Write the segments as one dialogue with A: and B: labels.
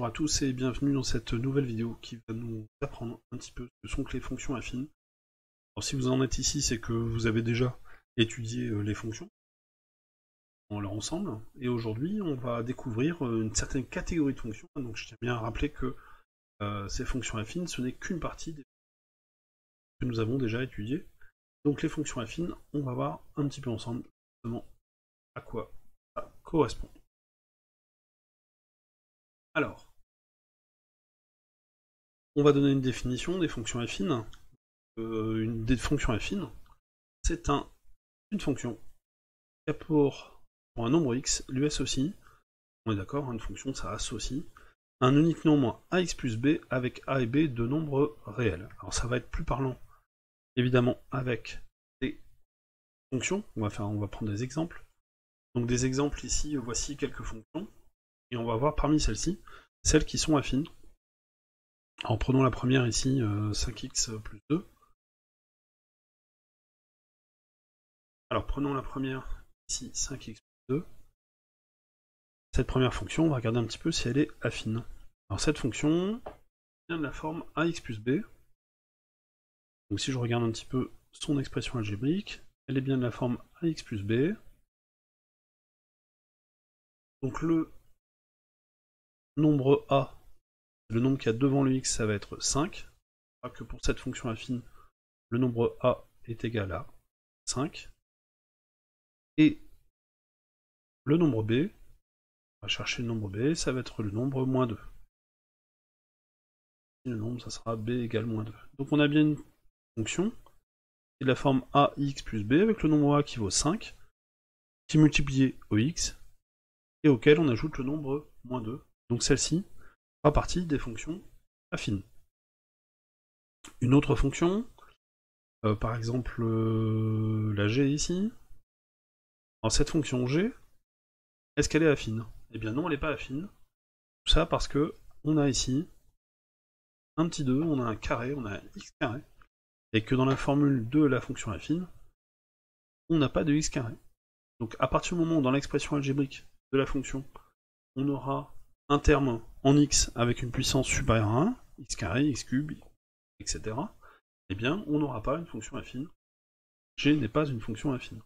A: Bonjour à tous et bienvenue dans cette nouvelle vidéo qui va nous apprendre un petit peu ce que sont que les fonctions affines. Alors si vous en êtes ici, c'est que vous avez déjà étudié les fonctions dans leur ensemble, et aujourd'hui on va découvrir une certaine catégorie de fonctions. Donc je tiens bien à rappeler que ces fonctions affines, ce n'est qu'une partie des fonctions que nous avons déjà étudiées. Donc les fonctions affines, on va voir un petit peu ensemble justement à quoi ça correspond. Alors, on va donner une définition des fonctions affines. Des fonctions affines, c'est une fonction qui a pour un nombre x, lui associe, on est d'accord, une fonction ça associe, un unique nombre ax plus b avec a et b de nombres réels. Alors ça va être plus parlant, évidemment, avec des fonctions. On va prendre des exemples. Donc des exemples ici, voici quelques fonctions, et on va voir parmi celles-ci, celles qui sont affines. Alors prenons la première ici, 5x plus 2. Alors prenons la première ici, 5x plus 2. Cette première fonction, on va regarder un petit peu si elle est affine. Alors cette fonction vient de la forme ax plus b. Donc si je regarde un petit peu son expression algébrique, elle est bien de la forme ax plus b. Donc le nombre a, le nombre qu'il y a devant le x, ça va être 5. On voit que pour cette fonction affine, le nombre a est égal à 5. Et le nombre b, on va chercher le nombre b, ça va être le nombre moins 2. Le nombre, ça sera b égale moins 2. Donc on a bien une fonction qui est de la forme ax plus b avec le nombre a qui vaut 5, qui est multiplié au x, et auquel on ajoute le nombre moins 2. Donc celle-ci fera partie des fonctions affines. Une autre fonction, par exemple la g ici. Alors cette fonction g, est-ce qu'elle est affine? Eh bien non, elle n'est pas affine. Tout ça parce que on a ici un petit 2, on a un carré, on a un x carré, et que dans la formule de la fonction affine, on n'a pas de x carré. Donc à partir du moment où dans l'expression algébrique de la fonction, on aura un terme en x avec une puissance supérieure à 1, x carré, x cube, etc., eh bien on n'aura pas une fonction affine. G n'est pas une fonction affine.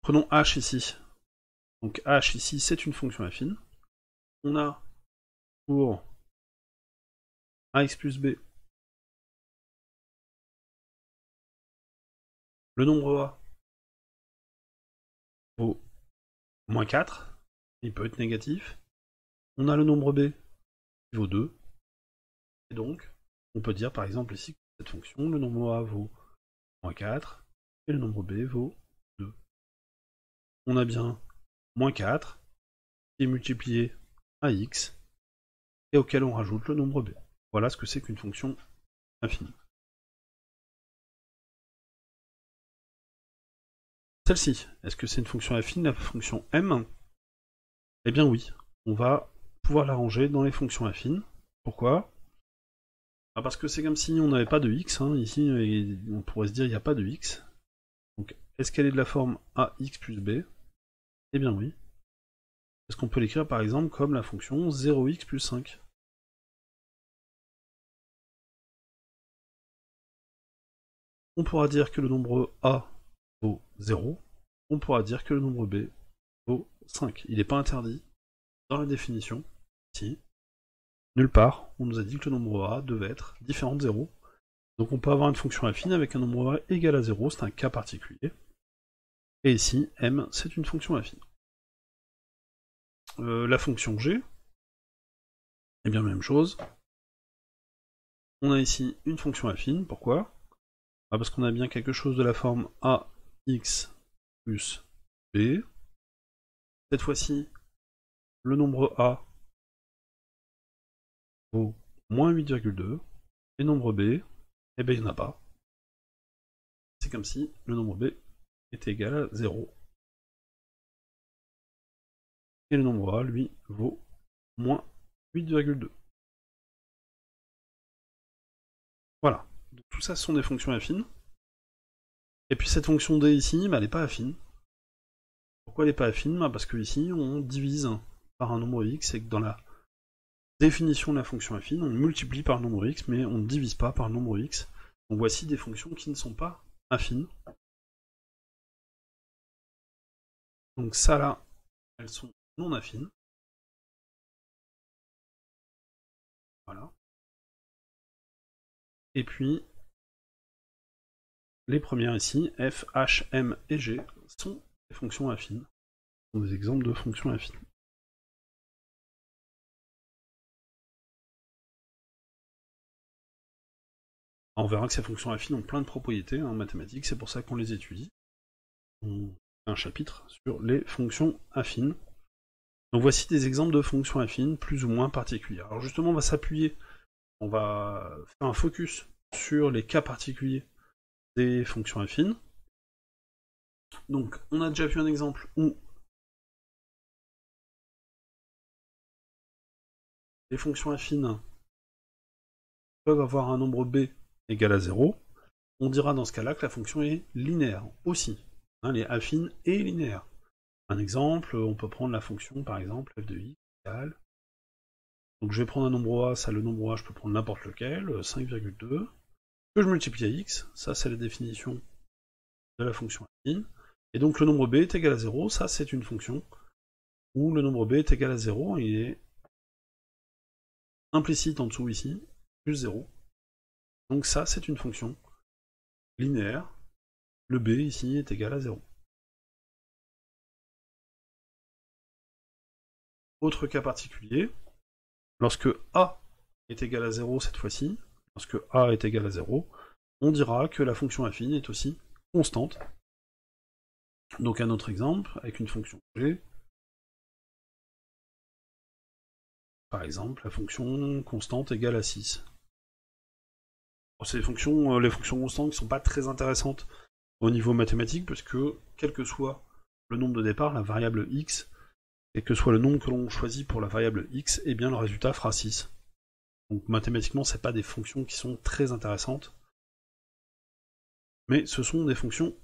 A: Prenons h ici. Donc h ici, c'est une fonction affine. On a pour ax plus b le nombre a vaut moins 4, il peut être négatif. On a le nombre b qui vaut 2. Et donc, on peut dire par exemple ici que cette fonction, le nombre a vaut moins 4 et le nombre b vaut 2. On a bien moins 4 qui est multiplié à x et auquel on rajoute le nombre b. Voilà ce que c'est qu'une fonction infinie. Celle-ci, est-ce que c'est une fonction affine, la fonction m? Eh bien oui, on va pouvoir la ranger dans les fonctions affines. Pourquoi? Parce que c'est comme si on n'avait pas de x, ici, et on pourrait se dire il n'y a pas de x. Donc, est-ce qu'elle est de la forme ax plus b? Eh bien oui. Est-ce qu'on peut l'écrire par exemple comme la fonction 0x plus 5? On pourra dire que le nombre a vaut 0, on pourra dire que le nombre b vaut 5. Il n'est pas interdit, dans la définition, ici, nulle part, on nous a dit que le nombre a devait être différent de 0. Donc on peut avoir une fonction affine avec un nombre a égal à 0, c'est un cas particulier. Et ici, m, c'est une fonction affine. La fonction g, eh bien même chose. On a ici une fonction affine, pourquoi? Parce qu'on a bien quelque chose de la forme ax plus b. Cette fois-ci, le nombre a vaut moins 8,2, et le nombre b, eh bien il n'y en a pas. C'est comme si le nombre b était égal à 0. Et le nombre a, lui, vaut moins 8,2. Voilà. Donc, tout ça, ce sont des fonctions affines. Et puis cette fonction d ici, elle n'est pas affine. Pourquoi elle n'est pas affine? Parce que ici, on divise par un nombre x, et que dans la définition de la fonction affine, on multiplie par le nombre x, mais on ne divise pas par le nombre x. Donc voici des fonctions qui ne sont pas affines. Donc ça là, elles sont non affines. Voilà. Et puis, les premières ici, f, h, m et g, sont des fonctions affines. Ce sont des exemples de fonctions affines. On verra que ces fonctions affines ont plein de propriétés en mathématiques, c'est pour ça qu'on les étudie. On fait un chapitre sur les fonctions affines. Donc voici des exemples de fonctions affines plus ou moins particulières. Alors justement, on va s'appuyer, on va faire un focus sur les cas particuliers des fonctions affines. Donc on a déjà vu un exemple où les fonctions affines peuvent avoir un nombre b égal à 0. On dira dans ce cas-là que la fonction est linéaire aussi. Elle est affine et linéaire. Un exemple, on peut prendre la fonction par exemple f de x égale. Donc je vais prendre un nombre a, ça le nombre a, je peux prendre n'importe lequel, 5,2, que je multiplie à x, ça c'est la définition de la fonction affine. Et donc le nombre b est égal à 0, ça c'est une fonction où le nombre b est égal à 0, il est implicite en dessous ici, plus 0. Donc ça c'est une fonction linéaire, le b ici est égal à 0. Autre cas particulier, lorsque a est égal à 0 cette fois-ci, lorsque a est égal à 0, on dira que la fonction affine est aussi constante. Donc un autre exemple, avec une fonction g, par exemple, la fonction constante égale à 6. Bon, c'est les fonctions constantes qui ne sont pas très intéressantes au niveau mathématique, parce que, quel que soit le nombre de départ, la variable x, et que soit le nombre que l'on choisit pour la variable x, eh bien le résultat fera 6. Donc mathématiquement, ce n'est pas des fonctions qui sont très intéressantes, mais ce sont des fonctions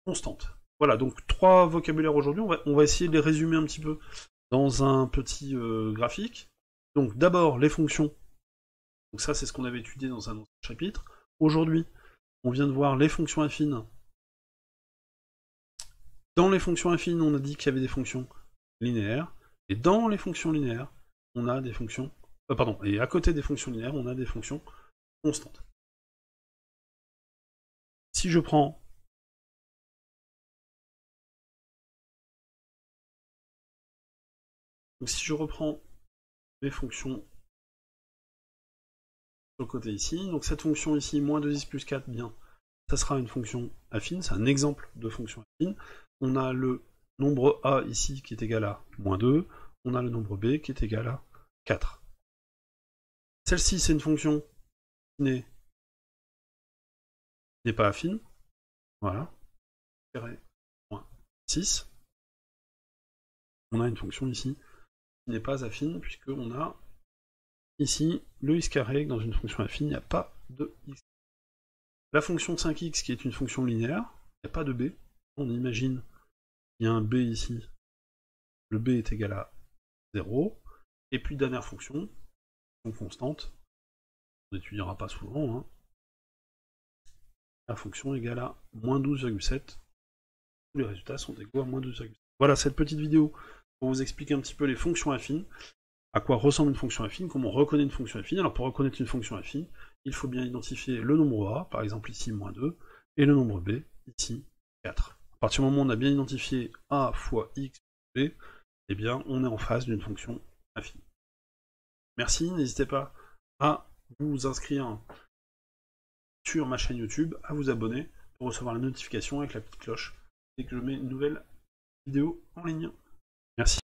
A: constantes. Voilà, donc 3 vocabulaires aujourd'hui, on va essayer de les résumer un petit peu dans un petit graphique. Donc d'abord, les fonctions. Donc ça, c'est ce qu'on avait étudié dans un autre chapitre. Aujourd'hui, on vient de voir les fonctions affines. Dans les fonctions affines, on a dit qu'il y avait des fonctions linéaires, et dans les fonctions linéaires, on a des fonctions... et à côté des fonctions linéaires, on a des fonctions constantes. Si je prends... Donc si je reprends les fonctions sur le côté ici, donc cette fonction ici, moins 2x plus 4, bien, ça sera une fonction affine, c'est un exemple de fonction affine. On a le nombre a ici qui est égal à moins 2, on a le nombre b qui est égal à 4. Celle-ci, c'est une fonction qui n'est pas affine. Voilà. 6. On a une fonction ici qui n'est pas affine, puisqu'on a ici le x carré, dans une fonction affine, il n'y a pas de x. La fonction 5x, qui est une fonction linéaire, il n'y a pas de b. On imagine qu'il y a un b ici. Le b est égal à 0. Et puis, dernière fonction constante, on n'étudiera pas souvent, hein. La fonction égale à moins 12,7. Tous les résultats sont égaux à moins 12,7. Voilà cette petite vidéo pour vous expliquer un petit peu les fonctions affines, à quoi ressemble une fonction affine, comment on reconnaît une fonction affine. Alors pour reconnaître une fonction affine, il faut bien identifier le nombre a, par exemple ici moins 2, et le nombre b, ici 4. À partir du moment où on a bien identifié a fois x b, eh bien on est en face d'une fonction affine. Merci, n'hésitez pas à vous inscrire sur ma chaîne YouTube, à vous abonner pour recevoir la notification avec la petite cloche dès que je mets une nouvelle vidéo en ligne. Merci.